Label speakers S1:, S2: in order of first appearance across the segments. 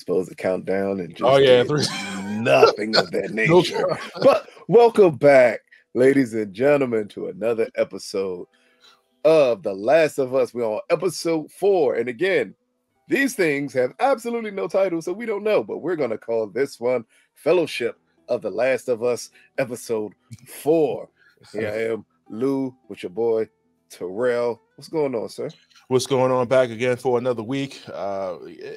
S1: supposed to count down and
S2: Oh
S1: just
S2: yeah,
S1: did nothing of that
S2: No
S1: nature. But welcome back, ladies and gentlemen, to another episode of The Last of Us. We're on episode 4. And again, these things have absolutely no title, so we don't know. But we're going to call this one Fellowship of The Last of Us, episode 4. Here I am, Lou, with your boy, Terrell. What's going on, sir?
S2: What's going on? Back again for another week.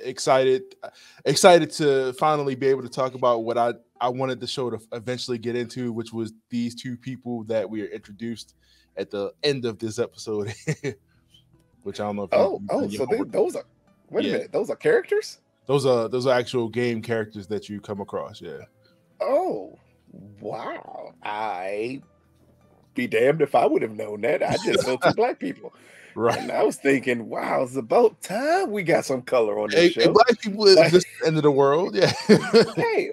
S2: Excited to finally be able to talk about what I wanted the show to eventually get into, which was these two people that we are introduced at the end of this episode. Which I don't know if
S1: those are a minute, those are characters?
S2: Those are actual game characters that you come across, yeah.
S1: Oh, wow. I be damned if I would have known that. I just saw two black people.
S2: Right.
S1: And I was thinking, wow, it's about time we got some color on this show.
S2: Black people is just the end of the world. Yeah.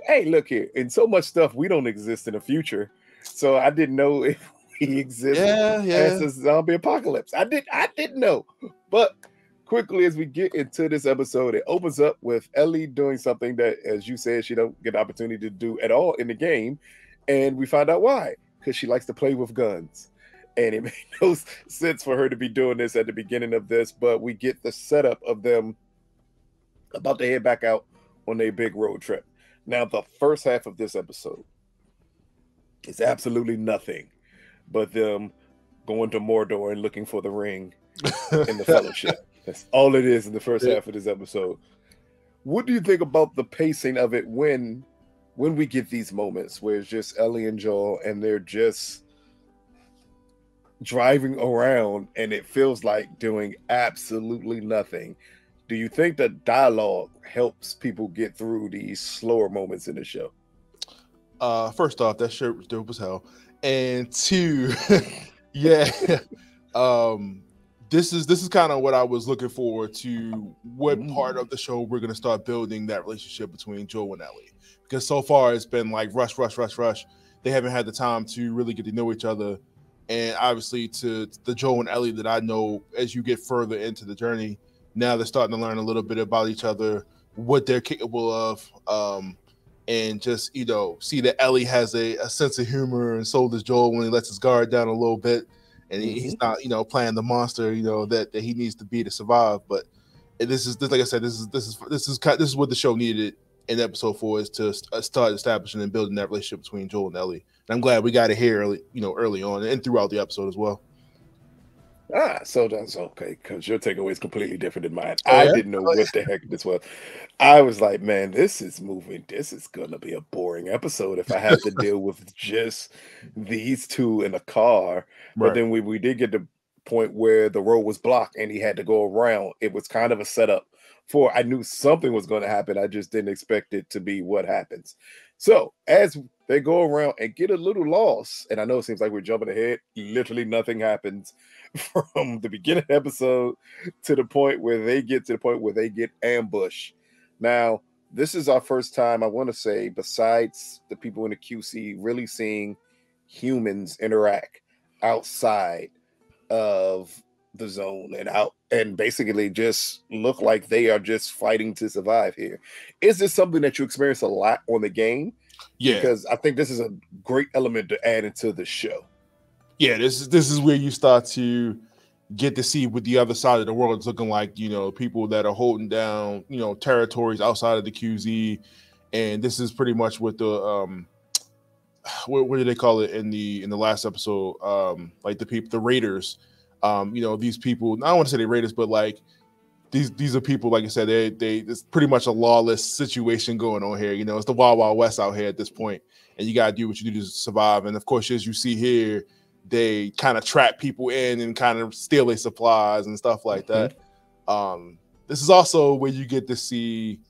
S1: hey, look here. In so much stuff, we don't exist in the future. So I didn't know if we exist as a zombie apocalypse. I didn't know. But quickly as we get into this episode, it opens up with Ellie doing something that, as you said, she don't get the opportunity to do at all in the game. And we find out why. Because she likes to play with guns. And it made no sense for her to be doing this at the beginning of this, but we get the setup of them about to head back out on a big road trip. Now, the first half of this episode is absolutely nothing but them going to Mordor and looking for the ring in the Fellowship. That's all it is in the first half of this episode. What do you think about the pacing of it when we get these moments where it's just Ellie and Joel and they're just driving around and it feels like doing absolutely nothing? Do you think that dialogue helps people get through these slower moments in the show?
S2: First off, that shirt was dope as hell. And two, yeah, this is kind of what I was looking forward to. What part of the show we're gonna start building that relationship between Joel and Ellie? Because so far it's been like rush. They haven't had the time to really get to know each other. And obviously, to the Joel and Ellie that I know, as you get further into the journey, now they're starting to learn a little bit about each other, what they're capable of, and just, see that Ellie has a sense of humor, and so does Joel when he lets his guard down a little bit, and he's not, playing the monster, that he needs to be to survive. But this is like I said, this is what the show needed in episode 4, is to start establishing and building that relationship between Joel and Ellie. And I'm glad we got it here early on and throughout the episode as well.
S1: So that's okay, because your takeaway is completely different than mine. I didn't know what the heck this was. I was like, man, this is moving. This is going to be a boring episode if I have to deal with just these two in a car. But
S2: Right.
S1: then we did get to the point where the road was blocked and he had to go around. It was kind of a setup for, I knew something was going to happen. I just didn't expect it to be what happens. So as they go around and get a little lost, and I know it seems like we're jumping ahead, literally nothing happens from the beginning of the episode to the point where they get ambushed. Now, this is our first time, I want to say, besides the people in the QC, really seeing humans interact outside of the zone and basically just look like they are just fighting to survive here. Is this something that you experience a lot on the game?
S2: Yeah,
S1: because I think this is a great element to add into the show.
S2: Yeah, this is where you start to get to see what the other side of the world is looking like. People that are holding down territories outside of the QZ, and this is pretty much what the what do they call it in the last episode? Like the raiders. These people, I don't want to say they raiders, but like these are people, like I said, they it's pretty much a lawless situation going on here. It's the Wild Wild West out here at this point, and you gotta do what you do to survive. And of course, as you see here, they kind of trap people in and kind of steal their supplies and stuff like that. This is also where you get to see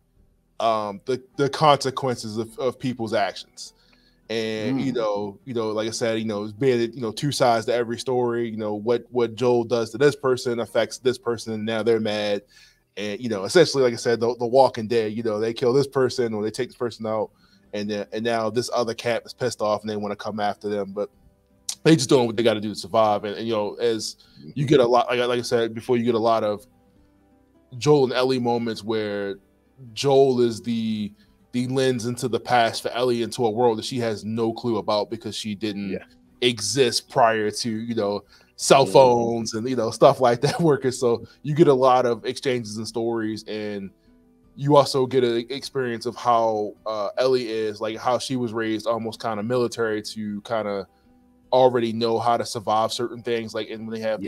S2: the consequences of people's actions. And like I said, it's being two sides to every story. What Joel does to this person affects this person, and now they're mad. And essentially, like I said, the Walking Dead. They kill this person or they take this person out, and now this other cat is pissed off and they want to come after them, but they just doing what they got to do to survive. And as you get a lot, like I said before, you get a lot of Joel and Ellie moments where Joel is the lens into the past for Ellie, into a world that she has no clue about because she didn't exist prior to cell phones and stuff like that working. So you get a lot of exchanges and stories, and you also get an experience of how Ellie is, like how she was raised almost kind of military to kind of already know how to survive certain things. Like, and when they have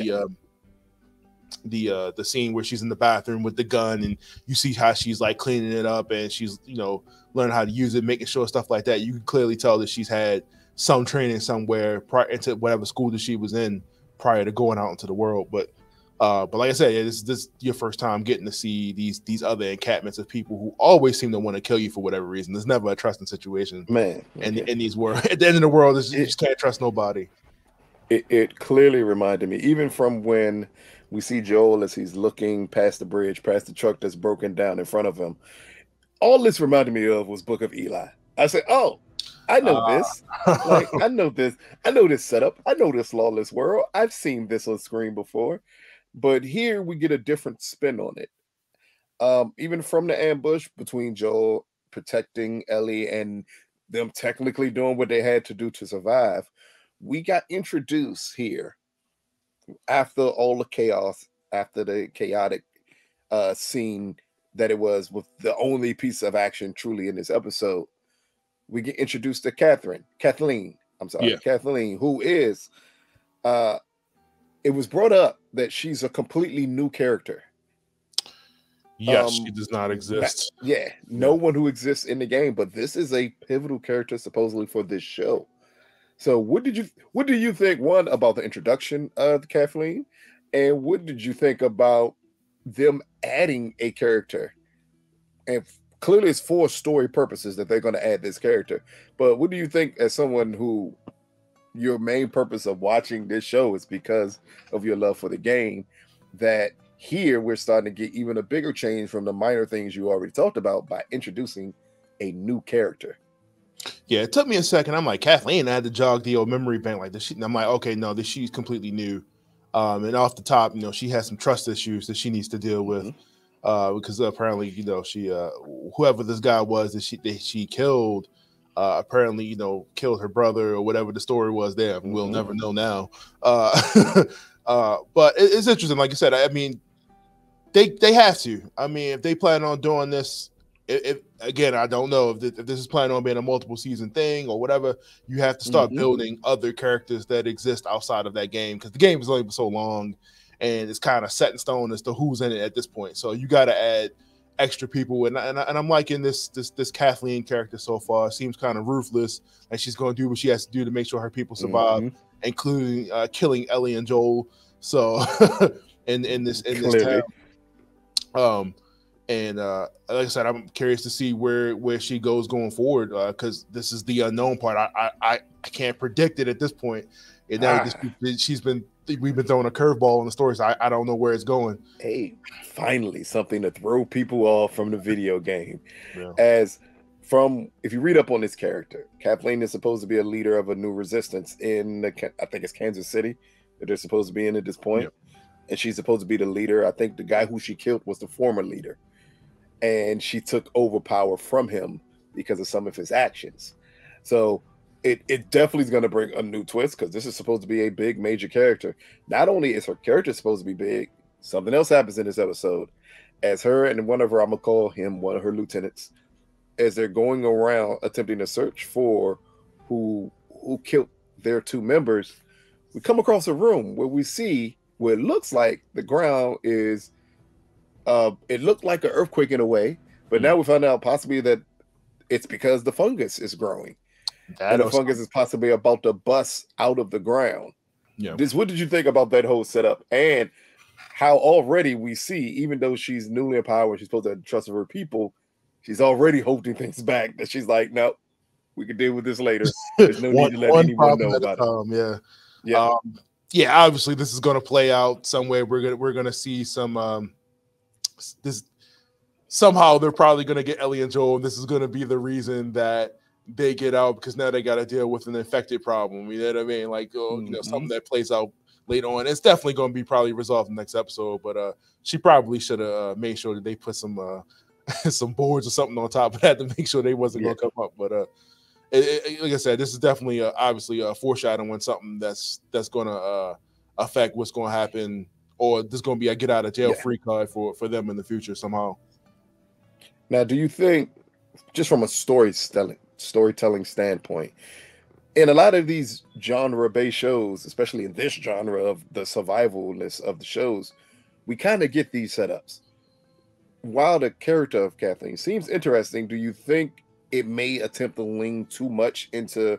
S2: the scene where she's in the bathroom with the gun, and you see how she's like cleaning it up, and she's learning how to use it, making sure stuff like that. You can clearly tell that she's had some training somewhere prior into whatever school that she was in prior to going out into the world. But like I said, this is your first time getting to see these other encampments of people who always seem to want to kill you for whatever reason. There's never a trusting situation,
S1: man.
S2: And in these worlds, at the end of the world, you just can't trust nobody.
S1: It clearly reminded me, even from when we see Joel as he's looking past the bridge, past the truck that's broken down in front of him. All this reminded me of was Book of Eli. I said, "Oh, I know this. Like, I know this. I know this setup. I know this lawless world. I've seen this on screen before." But here we get a different spin on it. Even from the ambush between Joel protecting Ellie and them technically doing what they had to do to survive, we got introduced here after all the chaos, after the chaotic scene that it was, with the only piece of action truly in this episode. We get introduced to Kathleen, who is it was brought up that she's a completely new character.
S2: Yes, she does not exist.
S1: No one who exists in the game, but this is a pivotal character supposedly for this show. So what do you think, one, about the introduction of Kathleen, and what did you think about them adding a character? And clearly it's for story purposes that they're going to add this character, but what do you think, as someone who your main purpose of watching this show is because of your love for the game, that here we're starting to get even a bigger change from the minor things you already talked about by introducing a new character?
S2: Yeah, it took me a second. I'm like, Kathleen, I had to jog the old memory bank like this. I'm like, okay, no, she's completely new. And off the top, she has some trust issues that she needs to deal with. Because apparently, she whoever this guy was that she killed, apparently, killed her brother or whatever the story was there. We'll never know now. But it's interesting. Like I said, I mean, they have to. I mean, if they plan on doing this, if again, I don't know if this is planning on being a multiple season thing or whatever, you have to start building other characters that exist outside of that game, because the game is only so long and it's kind of set in stone as to who's in it at this point. So you got to add extra people, and I'm liking this Kathleen character so far. Seems kind of ruthless, and she's going to do what she has to do to make sure her people survive, including killing Ellie and Joel. So in this town. And like I said, I'm curious to see where she goes going forward, because this is the unknown part. I can't predict it at this point. And now we've been throwing a curveball in the stories. I don't know where it's going.
S1: Hey, finally something to throw people off from the video game.
S2: Yeah.
S1: If you read up on this character, Kathleen is supposed to be a leader of a new resistance in I think it's Kansas City that they're supposed to be in at this point. Yep. And she's supposed to be the leader. I think the guy who she killed was the former leader, and she took over power from him because of some of his actions. So it definitely is going to bring a new twist, because this is supposed to be a big major character. Not only is her character supposed to be big, something else happens in this episode. As her and one of her, I'm going to call him one of her lieutenants, as they're going around attempting to search for who killed their two members, we come across a room where we see where it looks like the ground is it looked like an earthquake in a way, but now we found out possibly that it's because the fungus is growing. And the fungus is possibly about to bust out of the ground. Yeah. What did you think about that whole setup, and how already we see, even though she's newly empowered, she's supposed to have trust of her people, she's already holding things back, that she's like, no, we can deal with this later. There's no need to let anyone know about it.
S2: Yeah. Obviously, this is going to play out somewhere. We're gonna see some somehow they're probably going to get Ellie and Joel, and this is going to be the reason that they get out, because now they got to deal with an infected problem. You know what I mean? Like, something that plays out later on. It's definitely going to be probably resolved in the next episode, but she probably should have made sure that they put some some boards or something on top of that to make sure they wasn't going to come up. But like I said, this is definitely obviously a foreshadowing something that's going to affect what's going to happen, or there's going to be a get out of jail free card for them in the future somehow.
S1: Now, do you think, just from a storytelling standpoint, in a lot of these genre-based shows, especially in this genre of the survivalness of the shows, we kind of get these setups. While the character of Kathleen seems interesting, do you think it may attempt to lean too much into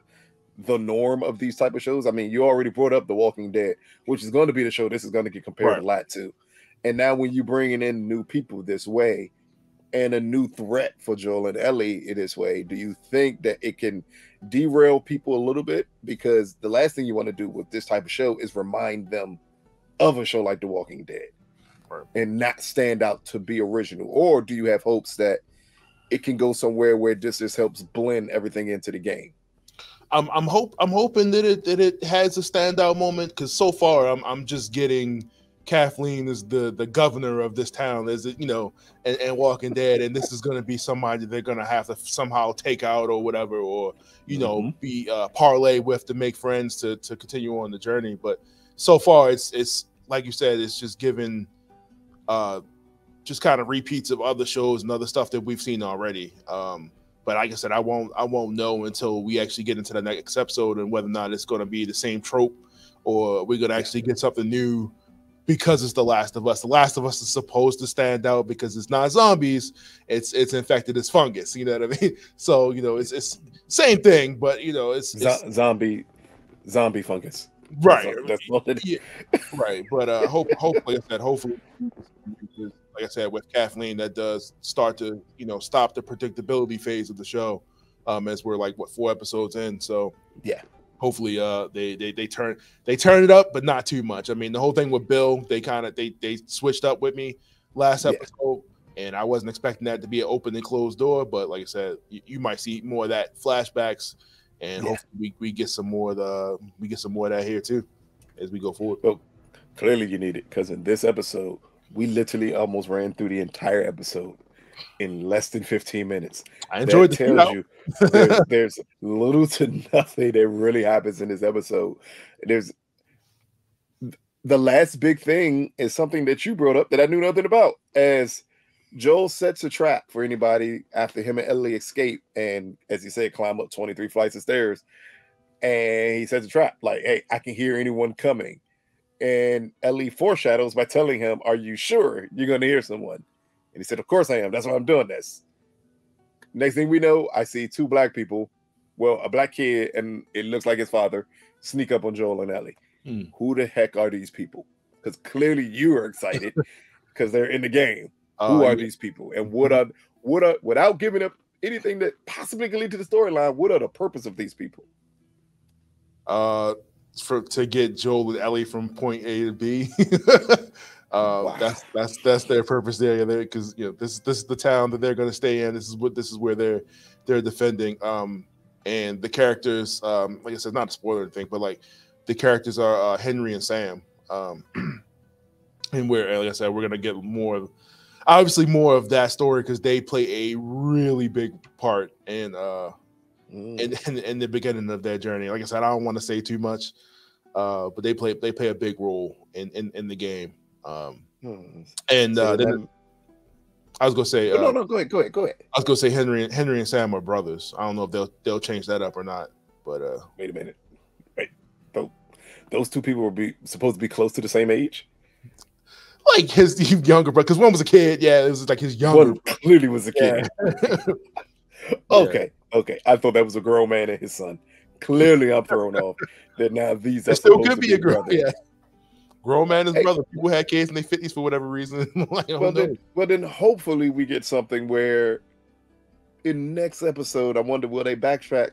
S1: the norm of these type of shows? I mean, you already brought up The Walking Dead, which is going to be the show this is going to get compared a lot to. And now when you're bringing in new people this way and a new threat for Joel and Ellie in this way, do you think that it can derail people a little bit? Because the last thing you want to do with this type of show is remind them of a show like The Walking Dead and not stand out to be original. Or do you have hopes that it can go somewhere where this just helps blend everything into the game?
S2: I'm hoping that it has a standout moment, because so far I'm just getting Kathleen is the governor of this town, is it, and Walking Dead, and this is going to be somebody they're going to have to somehow take out or whatever, or be parlay with to make friends to continue on the journey. But so far it's like you said, it's just given just kind of repeats of other shows and other stuff that we've seen already. But like I said, I won't know until we actually get into the next episode and whether or not it's going to be the same trope or we're going to actually get something new, because it's The Last of Us. The Last of Us is supposed to stand out because it's not zombies. It's infected as fungus. You know what I mean? So, it's same thing, but it's
S1: zombie fungus.
S2: Right.
S1: That's what it is.
S2: Right. But hopefully, like I said, with Kathleen, that does start to, stop the predictability phase of the show, as we're 4 episodes in. So
S1: yeah,
S2: hopefully they turn it up, but not too much. I mean, the whole thing with Bill, they switched up with me last episode, and I wasn't expecting that to be an open and closed door. But like I said, you might see more of that flashbacks, and hopefully we get some more of that here too as we go forward.
S1: Well, clearly you need it, because in this episode, we literally almost ran through the entire episode in less than 15 minutes.
S2: I enjoyed
S1: that tells you there's little to nothing that really happens in this episode. There's the last big thing is something that you brought up that I knew nothing about, as Joel sets a trap for anybody after him and Ellie escape, and as he said, climb up 23 flights of stairs, and he sets a trap like, hey, I can hear anyone coming. And Ellie foreshadows by telling him, are you sure you're going to hear someone? And he said, of course I am. That's why I'm doing this. Next thing we know, I see 2 black people, well, a black kid and it looks like his father, sneak up on Joel and Ellie. Who the heck are these people? Because clearly you are excited because they're in the game. Who are these people? And what are without giving up anything that possibly can lead to the storyline, what are the purpose of these people?
S2: To get Joel and Ellie from point A to B. Wow. That's their purpose there, because this is the town that they're going to stay in. This is where they're defending. And the characters, like I said, not a spoiler thing, but the characters are Henry and Sam. And where, like I said, we're going to get more of that story, because they play a really big part in the beginning of their journey. Like I said, I don't want to say too much, but they play a big role in the game. And then I was gonna say,
S1: no, go ahead.
S2: I was gonna say Henry and Sam are brothers. I don't know if they'll change that up or not. But
S1: wait a minute, those 2 people were supposed to be close to the same age.
S2: Like his younger brother, because one was a kid. Yeah, it was like his younger.
S1: One clearly was a kid. Okay. I thought that was a grown man and his son. Clearly, I'm thrown off that now these are
S2: still could be a girl. Yeah, grown man and his brother. People had kids in their 50s for whatever reason.
S1: Well, then hopefully we get something where in next episode, I wonder, will they backtrack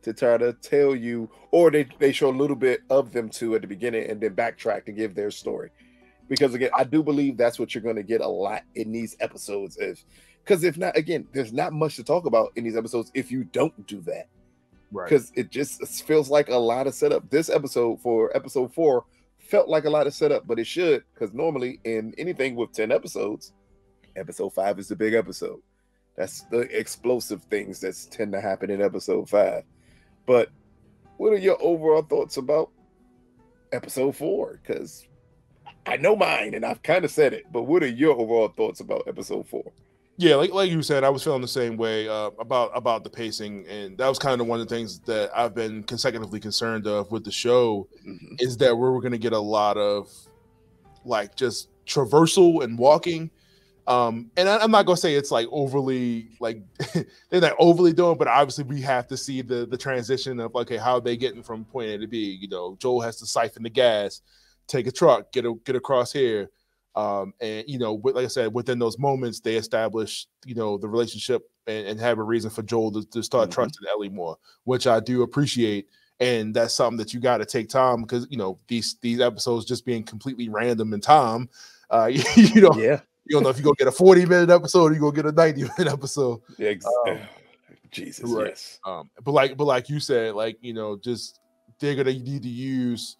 S1: to try to tell you, or they show a little bit of them too at the beginning and then backtrack to give their story. Because again, I do believe that's what you're going to get a lot in these episodes. Because if not, again, there's not much to talk about in these episodes if you don't do that. Right. Because it just feels like a lot of setup. This episode, for episode 4, felt like a lot of setup, but it should, because normally in anything with 10 episodes, episode 5 is the big episode. That's the explosive things that tend to happen in episode 5. But what are your overall thoughts about episode 4? Because I know mine, and I've kind of said it. But what are your overall thoughts about episode 4?
S2: Yeah, like you said, I was feeling the same way about the pacing, and that was kind of one of the things that I've been consecutively concerned of with the show, is that we're going to get a lot of like just traversal and walking. And I'm not gonna say it's like overly like they're not overly doing, but obviously we have to see the transition of okay, how are they getting from point A to B? You know, Joel has to siphon the gas, take a truck, get across here. And you know, like I said, within those moments, they establish, you know, the relationship and have a reason for Joel to start trusting Ellie more, which I do appreciate. And that's something that you got to take time, because you know these episodes just being completely random in time. You know, you don't know if you're gonna get a 40-minute episode or you're gonna get a 90-minute episode.
S1: Jesus,
S2: right.
S1: Yes.
S2: But like you said, like, you know, just they're gonna need to use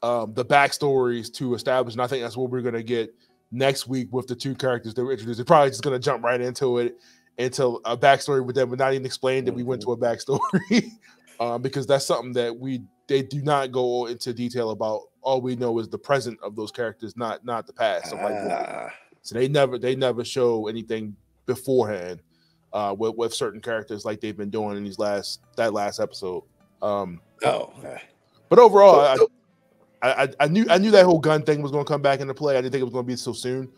S2: the backstories to establish, and I think that's what we're gonna get next week with the two characters that were introduced. They're probably just gonna jump right into it, into a backstory with them, but not even explain that we went to a backstory. Because that's something that they do not go into detail about. All we know is the present of those characters, not the past. So they never show anything beforehand with certain characters like they've been doing in that last episode. But overall, I knew that whole gun thing was going to come back into play. I didn't think it was going to be so soon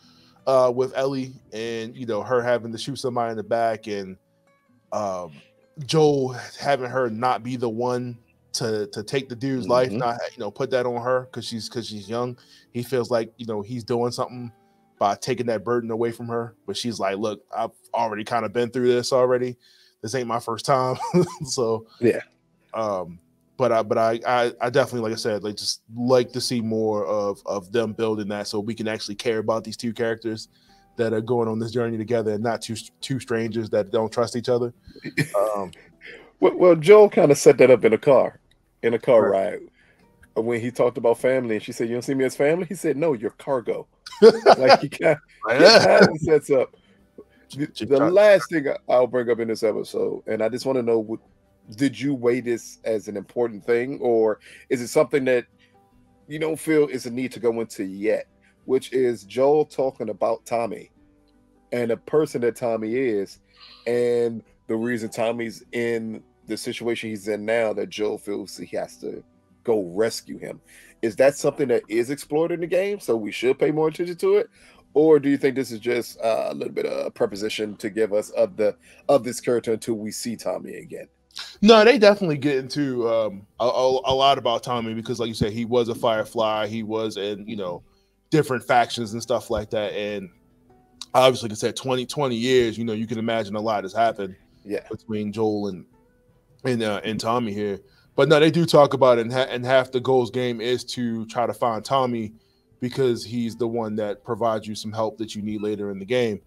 S2: with Ellie, and you know, her having to shoot somebody in the back, and Joel having her not be the one to take the dude's life, not, you know, put that on her because she's young. He feels like, you know, he's doing something by taking that burden away from her, but she's like, look, I've already kind of been through this already. This ain't my first time. So
S1: yeah.
S2: But I definitely, like I said, like just like to see more of them building that, so we can actually care about these two characters that are going on this journey together, and not two strangers that don't trust each other.
S1: Well, Joel kind of set that up in a car ride when he talked about family, and she said, "You don't see me as family?" He said, "No, you're cargo." Like he kind of sets up. The last thing I'll bring up in this episode, and I just want to know, did you weigh this as an important thing, or is it something that you don't feel is a need to go into yet? Which is Joel talking about Tommy and the person that Tommy is, and the reason Tommy's in the situation he's in now, that Joel feels he has to go rescue him. Is that something that is explored in the game, so we should pay more attention to it? Or do you think this is just a little bit of preposition to give us of this character until we see Tommy again?
S2: No, they definitely get into a lot about Tommy, because like you said, he was a Firefly. He was in, you know, different factions and stuff like that. And obviously, like I said, 20 years, you know, you can imagine a lot has happened between Joel and Tommy here. But no, they do talk about it, and half the goals game is to try to find Tommy, because he's the one that provides you some help that you need later in the game.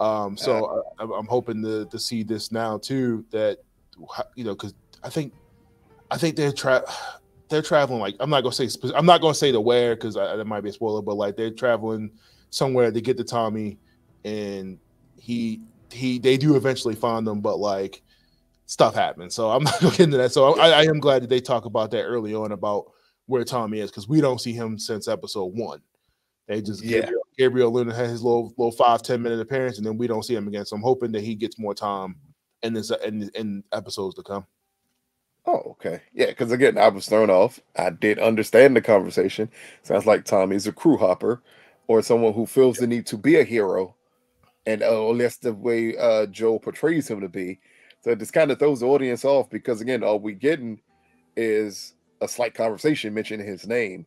S2: So I'm hoping to see this now too, that, you know, because I think they're traveling, like, I'm not gonna say to where, because that might be a spoiler, but like they're traveling somewhere to get to Tommy, and they do eventually find them, but like stuff happens. So I'm not going to get into that. So I am glad that they talk about that early on, about where Tommy is, because we don't see him since episode 1. They just Gabriel Luna had his little 5-10 minute appearance, and then we don't see him again. So I'm hoping that he gets more time in episodes to come.
S1: Oh, okay. Yeah, because again, I was thrown off. I did understand the conversation. Sounds like Tommy's a crew hopper, or someone who feels the need to be a hero, and that's the way Joel portrays him to be. So this kind of throws the audience off, because again, all we getting is a slight conversation mentioning his name,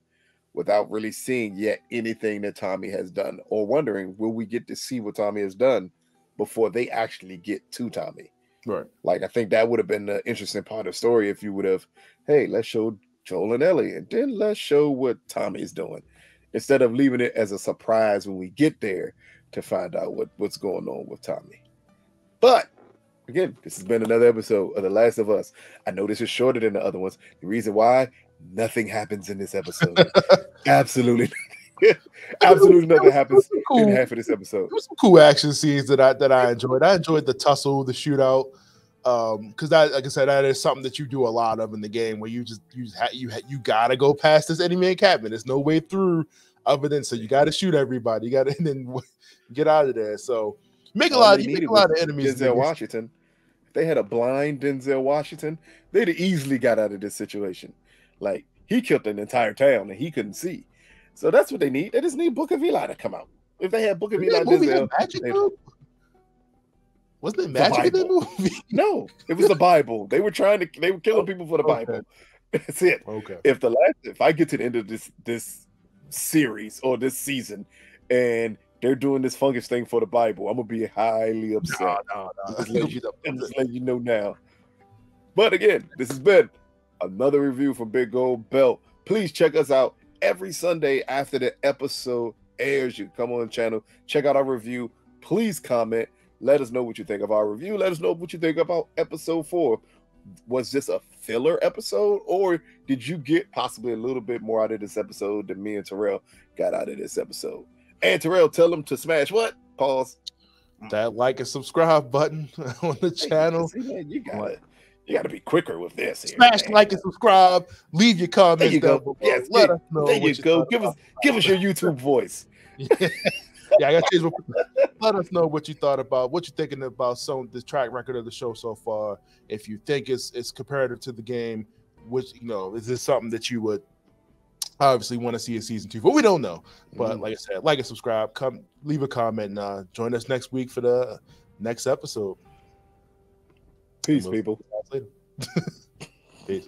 S1: without really seeing yet anything that Tommy has done, or wondering, will we get to see what Tommy has done before they actually get to Tommy?
S2: Right.
S1: Like, I think that would have been the interesting part of the story, if you would have, hey, let's show Joel and Ellie, and then let's show what Tommy's doing, instead of leaving it as a surprise when we get there to find out what's going on with Tommy. But again, this has been another episode of The Last of Us. I know this is shorter than the other ones. The reason why, nothing happens in this episode. Absolutely nothing. Absolutely nothing happens in half of this episode.
S2: There was some cool action scenes that I enjoyed. I enjoyed the tussle, the shootout, because that, like I said, that is something that you do a lot of in the game, where you gotta go past this enemy encampment. There's no way through other than, so you got to shoot everybody. You got to, and then get out of there. So make a lot of enemies.
S1: Denzel Washington. If they had a blind Denzel Washington, they'd have easily got out of this situation. Like, he killed an entire town and he couldn't see. So that's what they need. They just need Book of Eli to come out. If they had Book of Eli, Denzel,
S2: wasn't it magic in that movie?
S1: No, it was the Bible. They were killing people for the Bible. That's it.
S2: Okay.
S1: If I get to the end of this series or this season and they're doing this fungus thing for the Bible, I'm gonna be highly upset.
S2: No.
S1: I'm just letting you know now. But again, this has been another review from Big Gold Belt. Please check us out every Sunday after the episode airs. You come on the channel, check out our review. Please comment. Let us know what you think of our review. Let us know what you think about episode 4. Was this a filler episode, or did you get possibly a little bit more out of this episode than me and Terrell got out of this episode? And Terrell, tell them to smash what? Pause.
S2: That like and subscribe button on the channel.
S1: See, man, you got to be quicker with this.
S2: Smash here, like and subscribe. Leave your comments.
S1: There you go.
S2: Below.
S1: Yes,
S2: let us know.
S1: There you go. Give us your YouTube voice.
S2: Yeah, I got to change. Let us know what you thought about, what you're thinking about this track record of the show so far. If you think it's comparative to the game, which, is this something that you would obviously want to see in season 2? But we don't know. But like I said, like and subscribe. Come leave a comment and join us next week for the next episode.
S1: Peace, people.
S2: Peace.